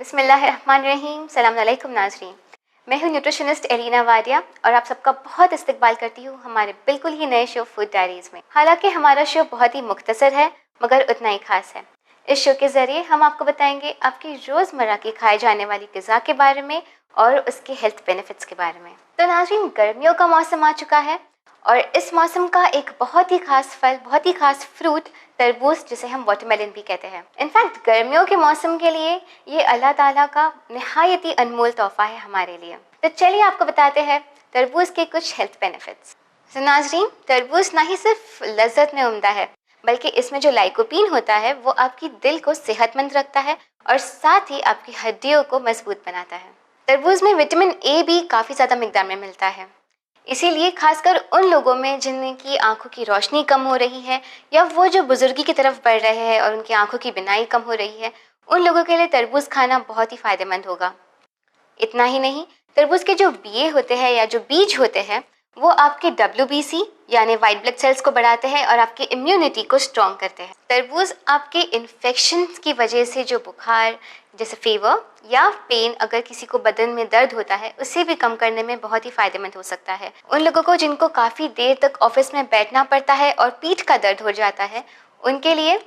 बिस्मिल्लाहिर्रहमानिर्रहीम। सलाम अलैकुम नाज़रीन, मैं हूँ न्यूट्रिशनिस्ट एलिना वाडिया और आप सबका बहुत इस्तकबाल करती हूँ हमारे बिल्कुल ही नए शो फूड डायरीज़ में। हालांकि हमारा शो बहुत ही मुख्तसर है मगर उतना ही खास है। इस शो के ज़रिए हम आपको बताएंगे आपकी रोज़मर्रा की खाए जाने वाली ग़िज़ा के बारे में और उसके हेल्थ बेनिफिट्स के बारे में। तो नाज़रीन, गर्मियों का मौसम आ चुका है और इस मौसम का एक बहुत ही खास फल, बहुत ही खास फ्रूट तरबूज, जिसे हम वाटरमेलन भी कहते हैं। इनफैक्ट गर्मियों के मौसम के लिए ये अल्लाह ताला का निहायती अनमोल तोहफा है हमारे लिए। तो चलिए आपको बताते हैं तरबूज के कुछ हेल्थ बेनिफिट्स। तो नाज़रीन, तरबूज ना ही सिर्फ लज्जत में उम्दा है बल्कि इसमें जो लाइकोपीन होता है वो आपकी दिल को सेहतमंद रखता है और साथ ही आपकी हड्डियों को मजबूत बनाता है। तरबूज में विटामिन ए भी काफ़ी ज़्यादा मिकदार में मिलता है, इसीलिए खासकर उन लोगों में जिनकी आंखों की रोशनी कम हो रही है या वो जो बुजुर्गी की तरफ बढ़ रहे हैं और उनकी आंखों की बिनाई कम हो रही है, उन लोगों के लिए तरबूज खाना बहुत ही फ़ायदेमंद होगा। इतना ही नहीं, तरबूज के जो बिए होते हैं या जो बीज होते हैं वो आपके WBC यानी वाइट ब्लड सेल्स को बढ़ाते हैं और आपकी इम्यूनिटी को स्ट्रॉन्ग करते हैं। तरबूज आपके इन्फेक्शन की वजह से जो बुखार जैसे फीवर या पेन, अगर किसी को बदन में दर्द होता है, उसे भी कम करने में बहुत ही फ़ायदेमंद हो सकता है। उन लोगों को जिनको काफ़ी देर तक ऑफिस में बैठना पड़ता है और पीठ का दर्द हो जाता है, उनके लिए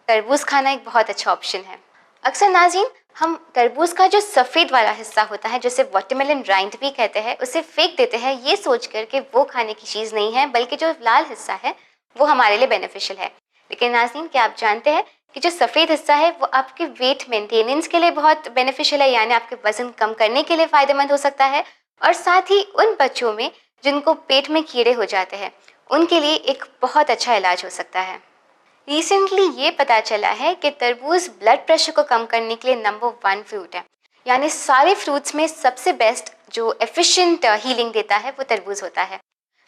तरबूज खाना एक बहुत अच्छा ऑप्शन है। अक्सर नाज़रीन, हम तरबूज का जो सफ़ेद वाला हिस्सा होता है, जिसे वाटरमेलन राइंड भी कहते हैं, उसे फेंक देते हैं ये सोच कर कि वो खाने की चीज़ नहीं है, बल्कि जो लाल हिस्सा है वो हमारे लिए बेनिफिशियल है। लेकिन नाज़रीन, क्या आप जानते हैं कि जो सफ़ेद हिस्सा है वो आपके वेट मेंटेनेंस के लिए बहुत बेनिफिशियल है, यानी आपके वज़न कम करने के लिए फ़ायदेमंद हो सकता है। और साथ ही उन बच्चों में जिनको पेट में कीड़े हो जाते हैं, उनके लिए एक बहुत अच्छा इलाज हो सकता है। रिसेंटली ये पता चला है कि तरबूज ब्लड प्रेशर को कम करने के लिए नंबर 1 फ्रूट है, यानी सारे फ्रूट्स में सबसे बेस्ट जो एफिशिएंट हीलिंग देता है वो तरबूज होता है।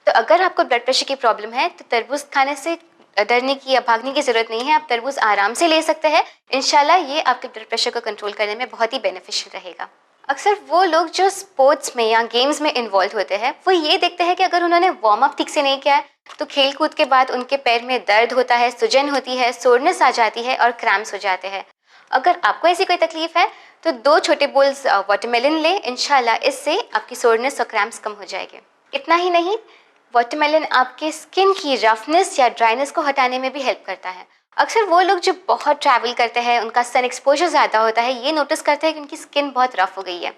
तो अगर आपको ब्लड प्रेशर की प्रॉब्लम है तो तरबूज खाने से डरने की या भागने की ज़रूरत नहीं है, आप तरबूज आराम से ले सकते हैं। इंशाल्लाह ये आपके ब्लड प्रेशर को कंट्रोल करने में बहुत ही बेनिफिशियल रहेगा। अक्सर वो लोग जो स्पोर्ट्स में या गेम्स में इन्वॉल्व होते हैं वो ये देखते हैं कि अगर उन्होंने वार्म अप ठीक से नहीं किया है तो खेल कूद के बाद उनके पैर में दर्द होता है, सूजन होती है, सोरनेस आ जाती है और क्रैम्प्स हो जाते हैं। अगर आपको ऐसी कोई तकलीफ है तो 2 छोटे बोल्स वाटरमेलन लें, इंशाल्लाह इससे आपकी सोरनेस और क्रैम्प्स कम हो जाएंगे। इतना ही नहीं, वाटरमेलन आपके स्किन की रफनेस या ड्राइनेस को हटाने में भी हेल्प करता है। अक्सर वो लोग जो बहुत ट्रैवल करते हैं, उनका सन एक्सपोजर ज़्यादा होता है, ये नोटिस करते हैं कि उनकी स्किन बहुत रफ हो गई है।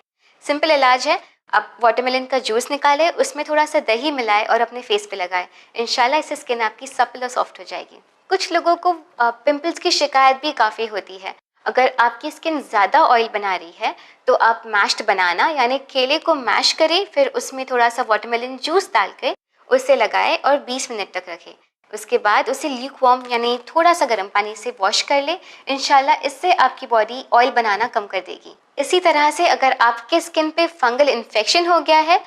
सिंपल इलाज है, आप वाटरमेलन का जूस निकालें, उसमें थोड़ा सा दही मिलाएं और अपने फेस पे लगाएं। इंशाल्लाह इससे स्किन आपकी सप्पल और सॉफ्ट हो जाएगी। कुछ लोगों को पिंपल्स की शिकायत भी काफ़ी होती है। अगर आपकी स्किन ज़्यादा ऑयल बना रही है तो आप मैश्ड बनाना यानी केले को मैश करें, फिर उसमें थोड़ा सा वाटरमेलन जूस डाल के उसे लगाएं और 20 मिनट तक रखें। उसके बाद उसे ल्यूक वार्म यानी थोड़ा सा गर्म पानी से वॉश कर ले। इंशाल्लाह इससे आपकी बॉडी ऑयल बनाना कम कर देगी। इसी तरह से अगर आपके स्किन पे फंगल इन्फेक्शन हो गया है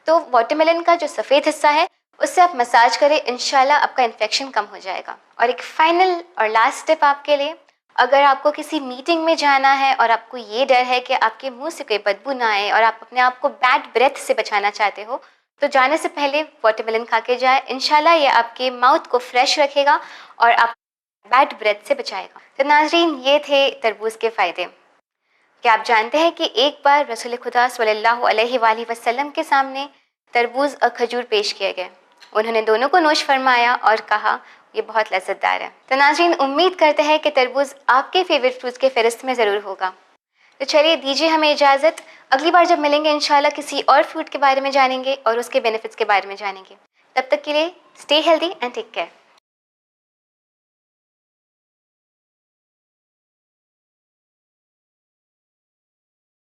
तो वाटरमेलन का जो सफ़ेद हिस्सा है उससे आप मसाज करें, इंशाल्लाह आपका इन्फेक्शन कम हो जाएगा। और एक फाइनल और लास्ट टिप आपके लिए, अगर आपको किसी मीटिंग में जाना है और आपको ये डर है कि आपके मुंह से कोई बदबू ना आए और आप अपने आप को बैड ब्रेथ से बचाना चाहते हो, तो जाने से पहले वाटरमेलन खा के जाए। इंशाल्लाह ये आपके माउथ को फ्रेश रखेगा और आप बैड ब्रेथ से बचाएगा। तो नाज़रीन, ये थे तरबूज के फ़ायदे। क्या आप जानते हैं कि एक बार रसूल खुदा सल्लल्लाहु अलैहि वसल्लम के सामने तरबूज और खजूर पेश किए गए। उन्होंने दोनों को नोश फरमाया और कहा ये बहुत लज्जतदार है। तो नाज़रीन, उम्मीद करते हैं कि तरबूज आपके फेवरेट फ्रूट्स के फहरिस्त में ज़रूर होगा। तो चलिए दीजिए हमें इजाज़त। अगली बार जब मिलेंगे इंशाल्लाह किसी और फ्रूट के बारे में जानेंगे और उसके बेनिफिट्स के बारे में जानेंगे। तब तक के लिए stay healthy and take care.